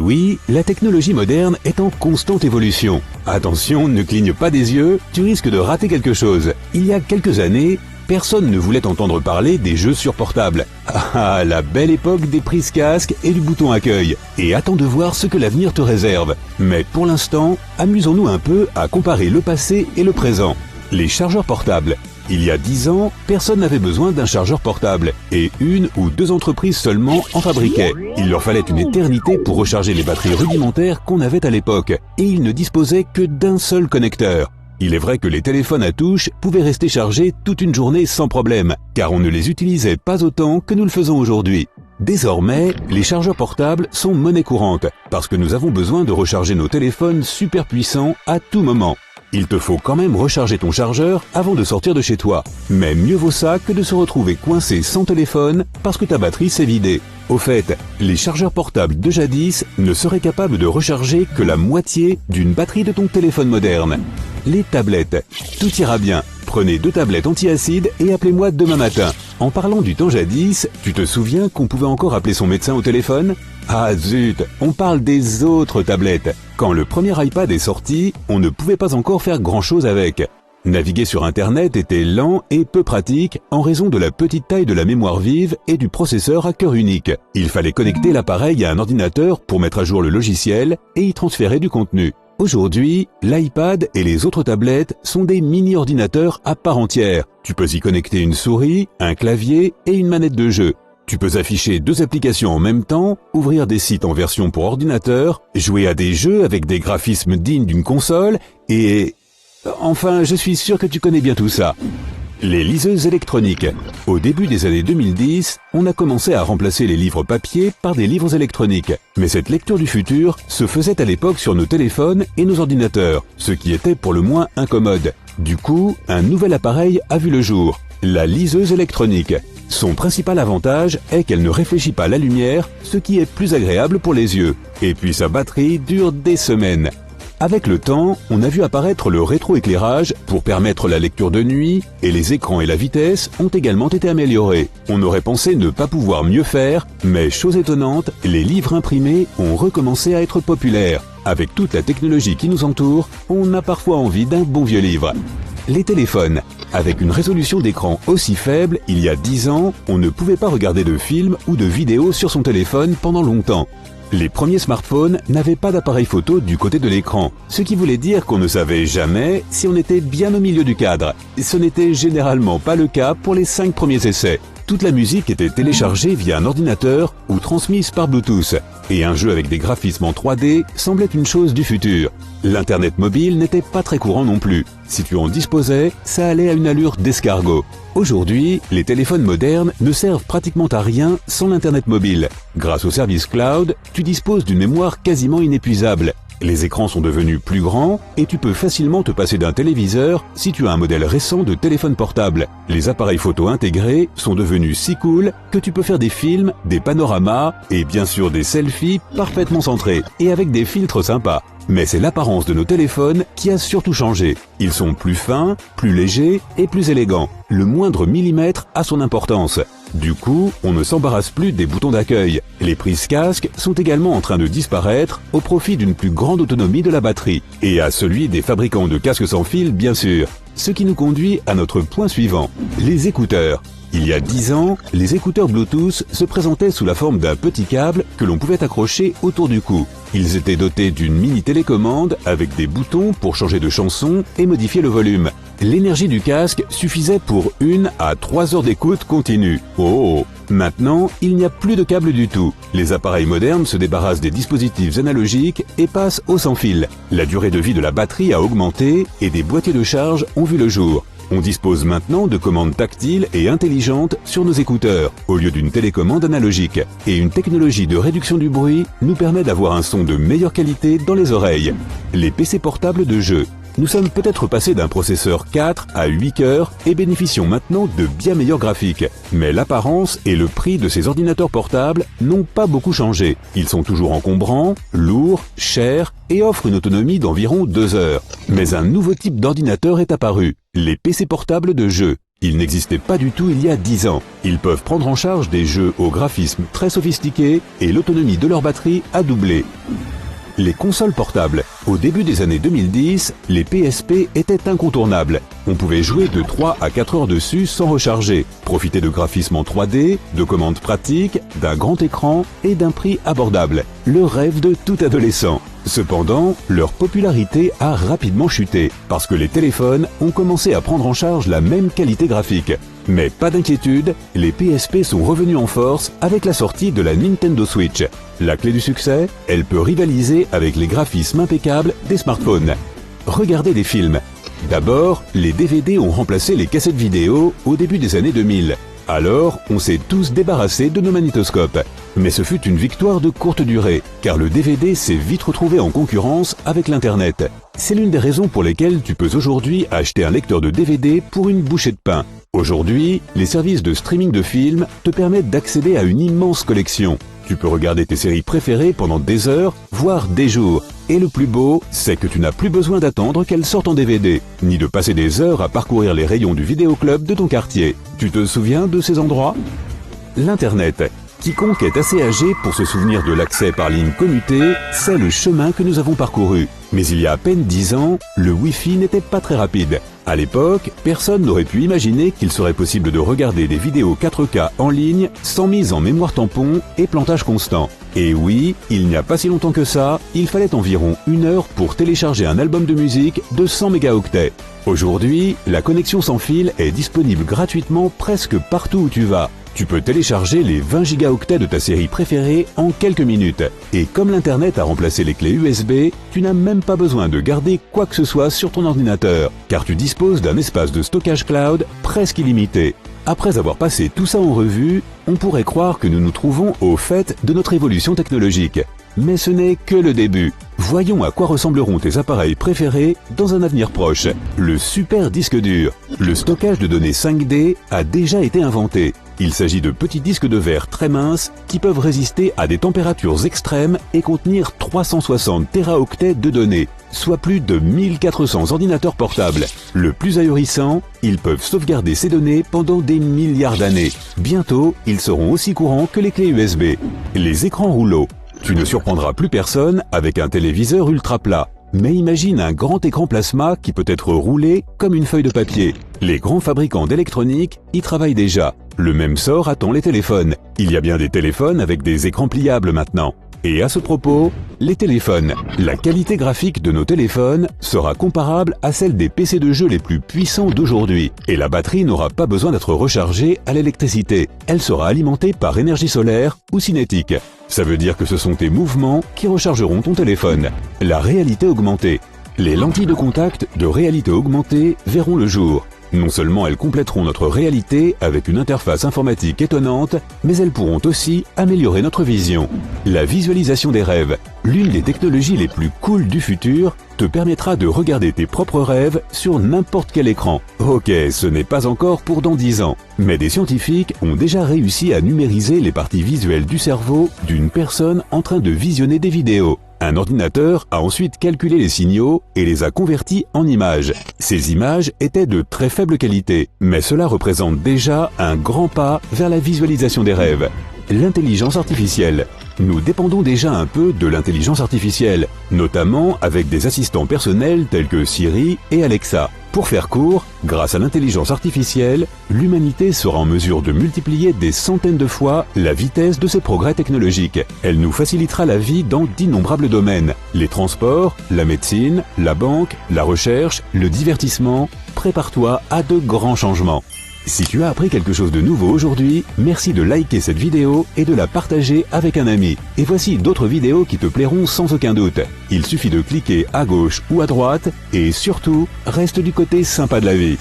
oui, la technologie moderne est en constante évolution. Attention, ne cligne pas des yeux, tu risques de rater quelque chose. Il y a quelques années, personne ne voulait entendre parler des jeux sur portable. Ah, la belle époque des prises casques et du bouton accueil. Et attends de voir ce que l'avenir te réserve. Mais pour l'instant, amusons-nous un peu à comparer le passé et le présent. Les chargeurs portables. Il y a 10 ans, personne n'avait besoin d'un chargeur portable et 1 ou 2 entreprises seulement en fabriquaient. Il leur fallait une éternité pour recharger les batteries rudimentaires qu'on avait à l'époque et ils ne disposaient que d'un seul connecteur. Il est vrai que les téléphones à touche pouvaient rester chargés toute une journée sans problème, car on ne les utilisait pas autant que nous le faisons aujourd'hui. Désormais, les chargeurs portables sont monnaie courante, parce que nous avons besoin de recharger nos téléphones super puissants à tout moment. Il te faut quand même recharger ton chargeur avant de sortir de chez toi. Mais mieux vaut ça que de se retrouver coincé sans téléphone parce que ta batterie s'est vidée. Au fait, les chargeurs portables de jadis ne seraient capables de recharger que la moitié d'une batterie de ton téléphone moderne. Les tablettes. Tout ira bien. Prenez 2 tablettes anti-acide et appelez-moi demain matin. En parlant du temps jadis, tu te souviens qu'on pouvait encore appeler son médecin au téléphone ? Ah zut, on parle des autres tablettes. Quand le premier iPad est sorti, on ne pouvait pas encore faire grand-chose avec. Naviguer sur Internet était lent et peu pratique en raison de la petite taille de la mémoire vive et du processeur à cœur unique. Il fallait connecter l'appareil à un ordinateur pour mettre à jour le logiciel et y transférer du contenu. Aujourd'hui, l'iPad et les autres tablettes sont des mini-ordinateurs à part entière. Tu peux y connecter une souris, un clavier et une manette de jeu. Tu peux afficher 2 applications en même temps, ouvrir des sites en version pour ordinateur, jouer à des jeux avec des graphismes dignes d'une console et... Enfin, je suis sûr que tu connais bien tout ça. Les liseuses électroniques. Au début des années 2010, on a commencé à remplacer les livres papier par des livres électroniques. Mais cette lecture du futur se faisait à l'époque sur nos téléphones et nos ordinateurs, ce qui était pour le moins incommode. Du coup, un nouvel appareil a vu le jour, la liseuse électronique. Son principal avantage est qu'elle ne réfléchit pas la lumière, ce qui est plus agréable pour les yeux. Et puis sa batterie dure des semaines. Avec le temps, on a vu apparaître le rétroéclairage pour permettre la lecture de nuit et les écrans et la vitesse ont également été améliorés. On aurait pensé ne pas pouvoir mieux faire, mais chose étonnante, les livres imprimés ont recommencé à être populaires. Avec toute la technologie qui nous entoure, on a parfois envie d'un bon vieux livre. Les téléphones. Avec une résolution d'écran aussi faible, il y a 10 ans, on ne pouvait pas regarder de films ou de vidéos sur son téléphone pendant longtemps. Les premiers smartphones n'avaient pas d'appareil photo du côté de l'écran, ce qui voulait dire qu'on ne savait jamais si on était bien au milieu du cadre. Ce n'était généralement pas le cas pour les 5 premiers essais. Toute la musique était téléchargée via un ordinateur ou transmise par Bluetooth, et un jeu avec des graphismes en 3D semblait une chose du futur. L'Internet mobile n'était pas très courant non plus. Si tu en disposais, ça allait à une allure d'escargot. Aujourd'hui, les téléphones modernes ne servent pratiquement à rien sans l'Internet mobile. Grâce au service cloud, tu disposes d'une mémoire quasiment inépuisable. Les écrans sont devenus plus grands et tu peux facilement te passer d'un téléviseur si tu as un modèle récent de téléphone portable. Les appareils photo intégrés sont devenus si cool que tu peux faire des films, des panoramas et bien sûr des selfies parfaitement centrés et avec des filtres sympas. Mais c'est l'apparence de nos téléphones qui a surtout changé. Ils sont plus fins, plus légers et plus élégants. Le moindre millimètre a son importance. Du coup, on ne s'embarrasse plus des boutons d'accueil. Les prises casques sont également en train de disparaître au profit d'une plus grande autonomie de la batterie. Et à celui des fabricants de casques sans fil, bien sûr. Ce qui nous conduit à notre point suivant, les écouteurs. Il y a 10 ans, les écouteurs Bluetooth se présentaient sous la forme d'un petit câble que l'on pouvait accrocher autour du cou. Ils étaient dotés d'une mini télécommande avec des boutons pour changer de chanson et modifier le volume. L'énergie du casque suffisait pour 1 à 3 heures d'écoute continue. Oh! Maintenant, il n'y a plus de câble du tout. Les appareils modernes se débarrassent des dispositifs analogiques et passent au sans fil. La durée de vie de la batterie a augmenté et des boîtiers de charge ont vu le jour. On dispose maintenant de commandes tactiles et intelligentes sur nos écouteurs, au lieu d'une télécommande analogique. Et une technologie de réduction du bruit nous permet d'avoir un son de meilleure qualité dans les oreilles. Les PC portables de jeu. Nous sommes peut-être passés d'un processeur 4 à 8 cœurs et bénéficions maintenant de bien meilleurs graphiques. Mais l'apparence et le prix de ces ordinateurs portables n'ont pas beaucoup changé. Ils sont toujours encombrants, lourds, chers et offrent une autonomie d'environ 2 heures. Mais un nouveau type d'ordinateur est apparu, les PC portables de jeu. Ils n'existaient pas du tout il y a 10 ans. Ils peuvent prendre en charge des jeux au graphisme très sophistiqué et l'autonomie de leur batterie a doublé. Les consoles portables. Au début des années 2010, les PSP étaient incontournables. On pouvait jouer de 3 à 4 heures dessus sans recharger, profiter de graphismes en 3D, de commandes pratiques, d'un grand écran et d'un prix abordable. Le rêve de tout adolescent. Cependant, leur popularité a rapidement chuté, parce que les téléphones ont commencé à prendre en charge la même qualité graphique. Mais pas d'inquiétude, les PSP sont revenus en force avec la sortie de la Nintendo Switch. La clé du succès, elle peut rivaliser avec les graphismes impeccables des smartphones. Regardez des films. D'abord, les DVD ont remplacé les cassettes vidéo au début des années 2000. Alors, on s'est tous débarrassés de nos magnétoscopes. Mais ce fut une victoire de courte durée, car le DVD s'est vite retrouvé en concurrence avec l'Internet. C'est l'une des raisons pour lesquelles tu peux aujourd'hui acheter un lecteur de DVD pour une bouchée de pain. Aujourd'hui, les services de streaming de films te permettent d'accéder à une immense collection. Tu peux regarder tes séries préférées pendant des heures, voire des jours. Et le plus beau, c'est que tu n'as plus besoin d'attendre qu'elles sortent en DVD, ni de passer des heures à parcourir les rayons du vidéoclub de ton quartier. Tu te souviens de ces endroits ? L'Internet. Quiconque est assez âgé pour se souvenir de l'accès par ligne commutée, c'est le chemin que nous avons parcouru. Mais il y a à peine 10 ans, le Wi-Fi n'était pas très rapide. À l'époque, personne n'aurait pu imaginer qu'il serait possible de regarder des vidéos 4K en ligne sans mise en mémoire tampon et plantage constant. Et oui, il n'y a pas si longtemps que ça, il fallait environ 1 heure pour télécharger un album de musique de 100 mégaoctets. Aujourd'hui, la connexion sans fil est disponible gratuitement presque partout où tu vas. Tu peux télécharger les 20 gigaoctets de ta série préférée en quelques minutes. Et comme l'Internet a remplacé les clés USB, tu n'as même pas besoin de garder quoi que ce soit sur ton ordinateur, car tu disposes d'un espace de stockage cloud presque illimité. Après avoir passé tout ça en revue, on pourrait croire que nous nous trouvons au fait de notre évolution technologique. Mais ce n'est que le début. Voyons à quoi ressembleront tes appareils préférés dans un avenir proche. Le super disque dur. Le stockage de données 5D a déjà été inventé. Il s'agit de petits disques de verre très minces qui peuvent résister à des températures extrêmes et contenir 360 téraoctets de données, soit plus de 1400 ordinateurs portables. Le plus ahurissant, ils peuvent sauvegarder ces données pendant des milliards d'années. Bientôt, ils seront aussi courants que les clés USB. Les écrans rouleaux. Tu ne surprendras plus personne avec un téléviseur ultra plat. Mais imagine un grand écran plasma qui peut être roulé comme une feuille de papier. Les grands fabricants d'électronique y travaillent déjà. Le même sort attend les téléphones. Il y a bien des téléphones avec des écrans pliables maintenant. Et à ce propos, les téléphones. La qualité graphique de nos téléphones sera comparable à celle des PC de jeu les plus puissants d'aujourd'hui. Et la batterie n'aura pas besoin d'être rechargée à l'électricité. Elle sera alimentée par énergie solaire ou cinétique. Ça veut dire que ce sont tes mouvements qui rechargeront ton téléphone. La réalité augmentée. Les lentilles de contact de réalité augmentée verront le jour. Non seulement elles compléteront notre réalité avec une interface informatique étonnante, mais elles pourront aussi améliorer notre vision. La visualisation des rêves, l'une des technologies les plus cool du futur, te permettra de regarder tes propres rêves sur n'importe quel écran. Ok, ce n'est pas encore pour dans 10 ans, mais des scientifiques ont déjà réussi à numériser les parties visuelles du cerveau d'une personne en train de visionner des vidéos. Un ordinateur a ensuite calculé les signaux et les a convertis en images. Ces images étaient de très faible qualité, mais cela représente déjà un grand pas vers la visualisation des rêves. L'intelligence artificielle. Nous dépendons déjà un peu de l'intelligence artificielle, notamment avec des assistants personnels tels que Siri et Alexa. Pour faire court, grâce à l'intelligence artificielle, l'humanité sera en mesure de multiplier des centaines de fois la vitesse de ses progrès technologiques. Elle nous facilitera la vie dans d'innombrables domaines. Les transports, la médecine, la banque, la recherche, le divertissement. Prépare-toi à de grands changements. Si tu as appris quelque chose de nouveau aujourd'hui, merci de liker cette vidéo et de la partager avec un ami. Et voici d'autres vidéos qui te plairont sans aucun doute. Il suffit de cliquer à gauche ou à droite et surtout, reste du côté sympa de la vie.